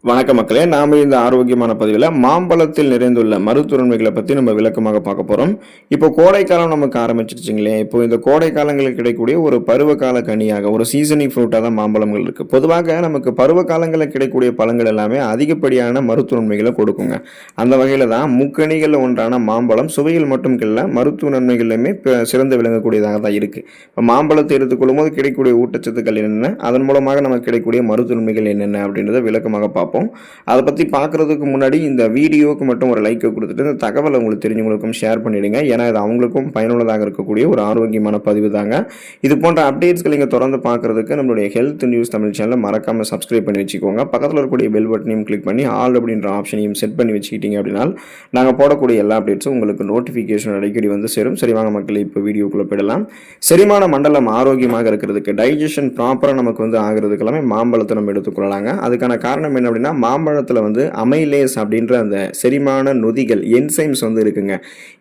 வணக்க மக்களே, நாம இந்த ஆரோக்கியமான பதிவில் மாம்பழத்தில் நிறைந்துள்ள மருத்துவன்மைகளை பற்றி நம்ம விளக்கமாக பார்க்க போகிறோம். இப்போ கோடைக்காலம் நமக்கு ஆரம்பிச்சிருச்சுங்களே. இப்போ இந்த கோடை காலங்களில் கிடைக்கக்கூடிய ஒரு பருவகால கனியாக, ஒரு சீசனிங் ஃப்ரூட்டாக தான் மாம்பழங்கள் இருக்குது. பொதுவாக நமக்கு பருவ காலங்களில் கிடைக்கக்கூடிய பழங்கள் எல்லாமே அதிகப்படியான மருத்துவன்மைகளை கொடுக்குங்க. அந்த வகையில் தான் முக்கணிகளில் ஒன்றான மாம்பழம் சுவையில் மட்டும் இல்லை, மருத்துவ நன்மைகளிலுமே சிறந்து விளங்கக்கூடியதாக தான் இருக்குது. இப்போ மாம்பழத்தை எடுத்துக்கொள்ளும் போது கிடைக்கக்கூடிய ஊட்டச்சத்துக்கள் என்னென்ன, அதன் மூலமாக நமக்கு கிடைக்கக்கூடிய மருத்துவன்மைகள் என்னென்ன அப்படின்றத விளக்கமாக பார்ப்போம். அதை பற்றி பார்க்குறதுக்கு முன்னாடி இந்த வீடியோவுக்கு மட்டும் ஒரு லைக்கை கொடுத்துட்டு இந்த தகவலை உங்களுக்கு தெரிஞ்சவங்களுக்கும் ஷேர் பண்ணிவிடுங்க. ஏன்னா இது அவங்களுக்கும் பயனுள்ளதாக இருக்கக்கூடிய ஒரு ஆரோக்கியமான பதிவு தாங்க. இது போன்ற அப்டேட்ஸ்கள் நீங்கள் தொடர்ந்து பார்க்குறதுக்கு நம்மளுடைய ஹெல்த் நியூஸ் தமிழ் சேனலை மறக்காமல் சப்ஸ்கிரைப் பண்ணி வச்சுக்கோங்க. பக்கத்தில் இருக்கக்கூடிய பெல் பட்டனையும் கிளிக் பண்ணி ஆல் அப்படின்ற ஆப்ஷனையும் செட் பண்ணி வச்சுக்கிட்டீங்க அப்படின்னா நாங்கள் போடக்கூடிய எல்லா அப்டேட்ஸும் உங்களுக்கு நோட்டிஃபிகேஷன் அடிக்கடி வந்து சேரும். சரி வாங்க மக்கள், இப்போ வீடியோக்குள்ளே போயிடலாம். செரிமான மண்டலம் ஆரோக்கியமாக இருக்கிறதுக்கு, டைஜஷன் ப்ராப்பராக நமக்கு வந்து ஆகிறதுக்கு எல்லாமே மாம்பழத்தை நம்ம எடுத்துக்கொள்ளலாங்க. அதுக்கான காரணம் என்ன அப்படின்னா, மாம்பழத்தில் வந்து அமைலேஸ் அப்படின்ற அந்த செரிமான நொதிகள், என்சைம்ஸ் வந்து இருக்குங்க.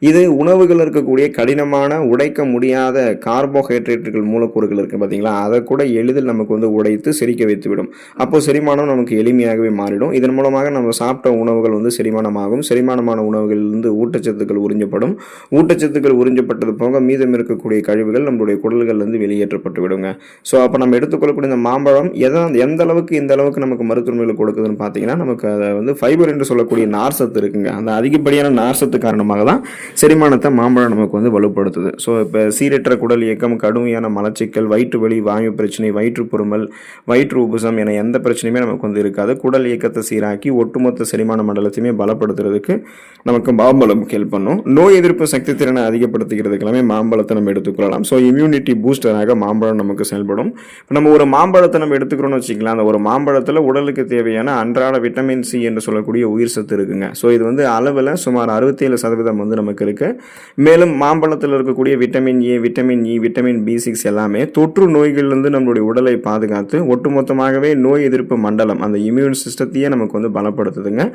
இது உணவுகள் இருக்கக்கூடிய கடினமான உடைக்க முடியாத கார்போஹைட்ரேட்டுகள், மூலக்கூறுகள் இருக்குது பார்த்தீங்களா, அதை கூட எளிதில் நமக்கு வந்து உடைத்து செரிக்க வைத்து விடும். அப்போ செரிமானம் நமக்கு எளிமையாகவே மாறிடும். இதன் மூலமாக நம்ம சாப்பிட்ட உணவுகள் வந்து செரிமானமாகும். செரிமானமான உணவுகளிலிருந்து ஊட்டச்சத்துக்கள் உறிஞ்சப்படும். ஊட்டச்சத்துக்கள் உறிஞ்சப்பட்டது போக மீதம் இருக்கக்கூடிய கழிவுகள் நம்மளுடைய குடல்கள்லேருந்து வெளியேற்றப்பட்டு விடுங்க. ஸோ அப்போ நம்ம எடுத்துக்கொள்ளக்கூடிய இந்த மாம்பழம் எந்த அளவுக்கு இந்த அளவுக்கு நமக்கு மருத்துவமைகளை கொடுக்குதுன்னு பார்த்தீங்கன்னா, நமக்கு அதை வந்து ஃபைபர் என்று சொல்லக்கூடிய நார்சத்து இருக்குங்க. அந்த அதிகப்படியான நார்சத்து காரணமாக தான் செரிமானத்தை மாம்பழம் நமக்கு வந்து வலுப்படுத்துது. ஸோ இப்போ சீரற்ற குடல் இயக்கம், கடுமையான மலச்சிக்கல், வயிற்று வலி, வாயு பிரச்சனை, வயிற்றுப்புறுமல், வயிற்று உபசம் என எந்த பிரச்சனையுமே நமக்கு வந்து இருக்காது. குடல் இயக்கத்தை சீராக்கி ஒட்டுமொத்த செரிமான மண்டலத்தையுமே பலப்படுத்துறதுக்கு நமக்கு மாம்பழம் ஹெல்ப் பண்ணும். நோய் எதிர்ப்பு சக்தி திறனை அதிகப்படுத்திக்கிறதுக்கு எல்லாமே மாம்பழத்தை நம்ம எடுத்துக்கொள்ளலாம். ஸோ இம்யூனிட்டி பூஸ்டராக மாம்பழம் நமக்கு செயல்படும். நம்ம ஒரு மாம்பழத்தை நம்ம எடுத்துக்கிறோம்னு வச்சுக்கலாம். அந்த ஒரு மாம்பழத்தில் உடலுக்கு தேவையான அன்றாட விட்டமின் சி என்று சொல்லக்கூடிய உயிர் சத்து இருக்குங்க. ஸோ இது வந்து அளவில் சுமார் 67% வந்து நமக்கு இருக்கு. மேலும் மாம்பழத்தில் இருக்கக்கூடிய vitamin A, vitamin E, vitamin B6 எல்லாமே தொற்று நோய்களிலிருந்து நம்மளுடைய உடலை பாதுகாத்து ஒட்டுமொத்தமாகவே நோய் எதிர்ப்பு மண்டலம், அந்த இம்யூன் சிஸ்டத்தையே நமக்கு வந்து பலப்படுத்துதுங்க.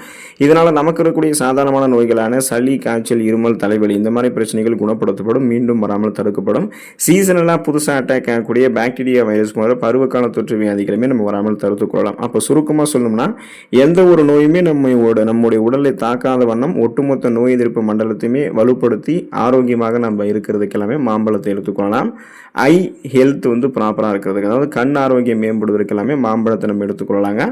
இதனால் நமக்கு இருக்கக்கூடிய சாதாரணமான நோய்களான சளி, காய்ச்சல், இருமல், தலைவலி இந்த மாதிரி பிரச்சனைகள் குணப்படுத்தப்படும், மீண்டும் வராமல் தடுக்கப்படும். சீசனலாக புதுசாக அட்டாக் ஆகக்கூடிய பாக்டீரியா, வைரஸ் போன்ற பருவகால தொற்று வியாதிகளுமே நம்ம வராமல் தடுத்துக் கொள்ளலாம். அப்போ சுருக்கமாக சொல்லணும்னா, எந்த ஒரு நோயுமே நம்முடைய உடலை தாக்காத வண்ணம் ஒட்டுமொத்த நோய் எதிர்ப்பு மண்டலத்தையுமே வலுப்படுத்தி ஆரோக்கியமாக நம்ம இருக்கிறதுக்கு எல்லாமே மாம்பழத்தை எடுத்துக்கொள்ளலாம். ஐ ஹெல்த் வந்து ப்ராப்பராக இருக்கிறதுக்கு, அதாவது கண் ஆரோக்கியம் மேம்படுவதற்கு எல்லாமே மாம்பழத்தை நம்ம எடுத்துக்கொள்ளலாங்க.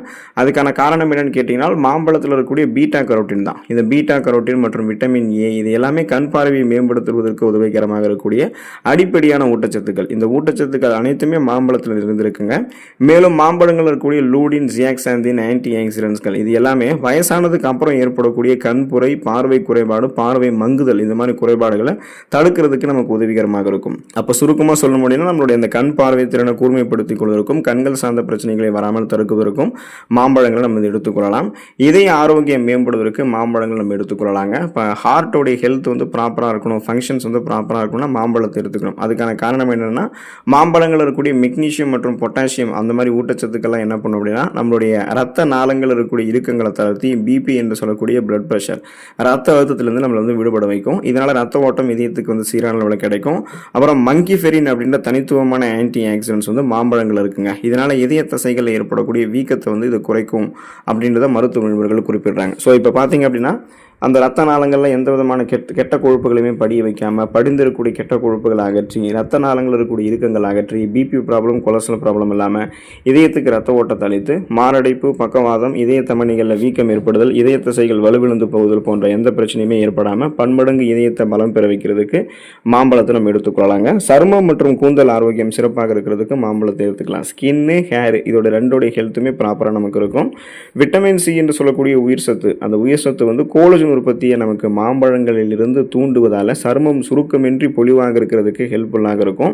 அதுக்கான காரணம் என்னன்னு கேட்டிங்கன்னா, மாம்பழத்தில் இருக்கக்கூடிய பீட்டா கரோட்டின் தான். இந்த பீட்டா கரோட்டின் மற்றும் விட்டமின் ஏ இது எல்லாமே கண் பார்வையை மேம்படுத்துவதற்கு உதவிகரமாக இருக்கக்கூடிய அடிப்படையான ஊட்டச்சத்துக்கள். இந்த ஊட்டச்சத்துக்கள் அனைத்துமே மாம்பழத்தில் இருந்திருக்குங்க. மேலும் மாம்பழங்கள் இருக்கக்கூடிய லூடின், ஜியாக்சாந்தின், ஆன்டி ஆக்சிடென்ட்ஸ்கள் இது எல்லாமே வயசானதுக்கு அப்புறம் ஏற்படக்கூடிய கண்புரை, பார்வை குறைபாடு, பார்வை மங்குதல் இந்த மாதிரி குறைபாடுகளை தடுக்கிறதுக்கு நமக்கு உதவிகரமாக இருக்கும். அப்போ சுருக்கமாக சொல்ல முடியும்னா, நம்மளுடைய இந்த கண் பார்வை திறனை கூர்மைப்படுத்திக் கொள்வதற்கும் கண்கள் சார்ந்த பிரச்சனைகளை வராமல் தடுக்குவதற்கும் மாம்பழங்களை நம்ம எடுத்துக்கொள்ளலாம். இதய ஆரோக்கியம் மேம்படுவதற்கு மாம்பழங்கள் நம்ம எடுத்துக்கொள்ளலாங்க. இப்போ ஹார்ட்டோடைய ஹெல்த் வந்து ப்ராப்பராக இருக்கணும், ஃபங்க்ஷன்ஸ் வந்து ப்ராப்பராக இருக்கணும்னா மாம்பழத்தை எடுத்துக்கணும். அதுக்கான காரணம் என்னென்னா, மாம்பழங்கள் இருக்கக்கூடிய மெக்னீஷியம் மற்றும் பொட்டாசியம் அந்த மாதிரி ஊட்டச்சத்துக்கள்லாம் என்ன பண்ணும் அப்படின்னா, நம்மளுடைய ரத்த நாளங்கள் இருக்கக்கூடிய இறுக்கங்களை தளர்த்தி பிபி என்று சொல்லக்கூடிய பிளட் ப்ரெஷர், ரத்த அழுத்தத்திலிருந்து நம்மளை வந்து விடுபட வைக்கும். இதனால் ரத்த ஓட்டம் இதயத்துக்கு வந்து சீரான அளவில் கிடைக்கும். அப்புறம் மங்கி ஃபெரின் அப்படின்ற தனித்துவமான ஆன்டி ஆக்சிடென்ட்ஸ் வந்து மாம்பழங்கள் இருக்குங்க. இதனால் இதய தசைகளில் ஏற்படக்கூடிய வீக்கத்தை வந்து இது குறைக்கும் அப்படின்றத மருத்துவ நிபுணர்கள் குறிப்பிடுறாங்க. ஸோ இப்போ பார்த்தீங்க அப்படின்னா, அந்த ரத்த நாளங்களில் எந்த விதமான கெட்ட கொழுப்புகளையுமே படிய வைக்காமல் படிந்திருக்கக்கூடிய கெட்ட கொழுப்புகளை அகற்றி, ரத்த நாளங்கள் இருக்கக்கூடிய இறுக்கங்கள் அகற்றி, பிபி ப்ராப்ளம், கொலஸ்ட்ரால் ப்ராப்ளம் இல்லாமல் இதயத்துக்கு ரத்த ஓட்டத்தை அளித்து மாரடைப்பு, பக்கவாதம், இதய தமனிகளில் வீக்கம் ஏற்படுதல், இதய தசைகள் வலுவிழந்து போகுதல் போன்ற எந்த பிரச்சனையுமே ஏற்படாமல் பன்மடங்கு இதயத்தை பலம் பெற வைக்கிறதுக்கு மாம்பழத்தை நம்ம எடுத்துக்கொள்ளலாங்க. சருமம் மற்றும் கூந்தல் ஆரோக்கியம் சிறப்பாக இருக்கிறதுக்கு மாம்பழத்தை எடுத்துக்கலாம். ஸ்கின்னு, ஹேர் இதோட ரெண்டோடைய ஹெல்த்துமே ப்ராப்பராக நமக்கு இருக்கும். விட்டமின் சி என்று சொல்லக்கூடிய உயிர் சத்து, அந்த உயிர் சத்து வந்து கோலஜன் உற்பத்தியை நமக்கு மாம்பழங்களில் இருந்து தூண்டுவதால் சருமம் சுருக்கமின்றி பொலிவாக இருக்கிறதுக்கு ஹெல்ப்ஃபுல்லாக இருக்கும்.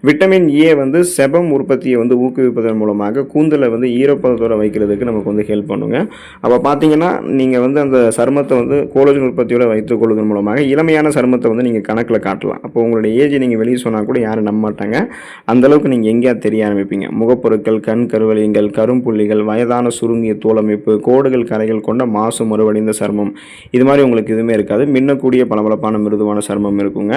விட்டமின் ஏ வந்து செபம் உற்பத்தியை வந்து ஊக்குவிப்பதன் மூலமாக கூந்தலை வந்து ஈரப்பதத்தோட வைக்கிறதுக்கு நமக்கு வந்து ஹெல்ப் பண்ணுங்க. அப்போ பார்த்தீங்கன்னா, நீங்கள் வந்து அந்த சருமத்தை வந்து கோலஜன் உற்பத்தியோட வைத்துக் கொள்வதன் மூலமாக இளமையான சருமத்தை வந்து நீங்கள் கணக்கில் காட்டலாம். அப்போ உங்களுடைய ஏஜ் நீங்கள் வெளியே சொன்னால் கூட யாரும் நம்ப மாட்டாங்க. அந்தளவுக்கு நீங்கள் எங்கேயா தெரிய ஆரம்பிப்பீங்க. முகப்பொருட்கள், கண் கருவலியங்கள், கரும்புள்ளிகள், வயதான சுருங்கிய தோலமைப்பு, கோடுகள், கரைகள் கொண்ட மாசு மறுவடைந்த சருமம் இது மாதிரி உங்களுக்கு எதுவுமே இருக்காது. மின்னக்கூடிய பளபளப்பான மிருதுவான சருமம் இருக்குங்க.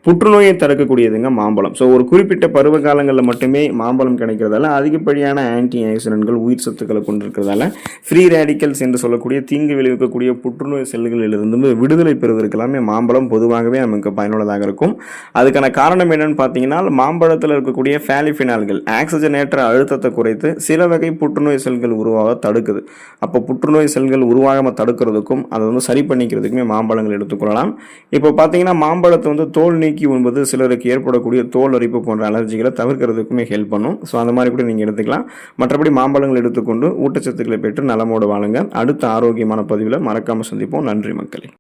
புற்றுநோயை தடுக்கக்கூடியதுங்க மாம்பழம். ஸோ ஒரு குறிப்பிட்ட பருவ காலங்களில் மட்டுமே மாம்பழம் கிடைக்கிறதால அதிகப்படியான ஆன்டி ஆக்சிடென்ட்கள், உயிர் சத்துக்களை கொண்டிருக்கிறதால ஃப்ரீ ரேடிக்கல்ஸ் என்று சொல்லக்கூடிய தீங்கு விளைவிக்கக்கூடிய புற்றுநோய் செல்களிலிருந்து விடுதலை பெறுவதற்கு எல்லாமே மாம்பழம் பொதுவாகவே நமக்கு பயனுள்ளதாக இருக்கும். அதுக்கான காரணம் என்னன்னு பார்த்தீங்கன்னா, மாம்பழத்தில் இருக்கக்கூடிய பாலிஃபினால்கள் ஆக்சிஜனேற்ற அழுத்தத்தை குறைத்து சில வகை புற்றுநோய் செல்கள் உருவாக தடுக்குது. அப்போ புற்றுநோய் செல்கள் உருவாகாமல் தடுக்கிறதுக்கும் அதை சரி பண்ணிக்கிறதுக்குமே மாம்பழங்கள் எடுத்துக்கொள்ளலாம். இப்போ பார்த்தீங்கன்னா மாம்பழத்தை தோல் நீக்கி உண்பது சிலருக்கு ஏற்படக்கூடிய தோல் அரிப்பு போன்ற அலர்ஜிகளை தவிர்க்கிறதுக்குமே ஹெல்ப் பண்ணும். ஸோ அந்த மாதிரி கூட நீங்கள் எடுத்துக்கலாம். மற்றபடி மாம்பழங்கள் எடுத்துக்கொண்டு ஊட்டச்சத்துக்களை பெற்று நலமோடு வாழுங்க. அடுத்த ஆரோக்கியமான பதிவில் மறக்காமல் சந்திப்போம். நன்றி மக்களே.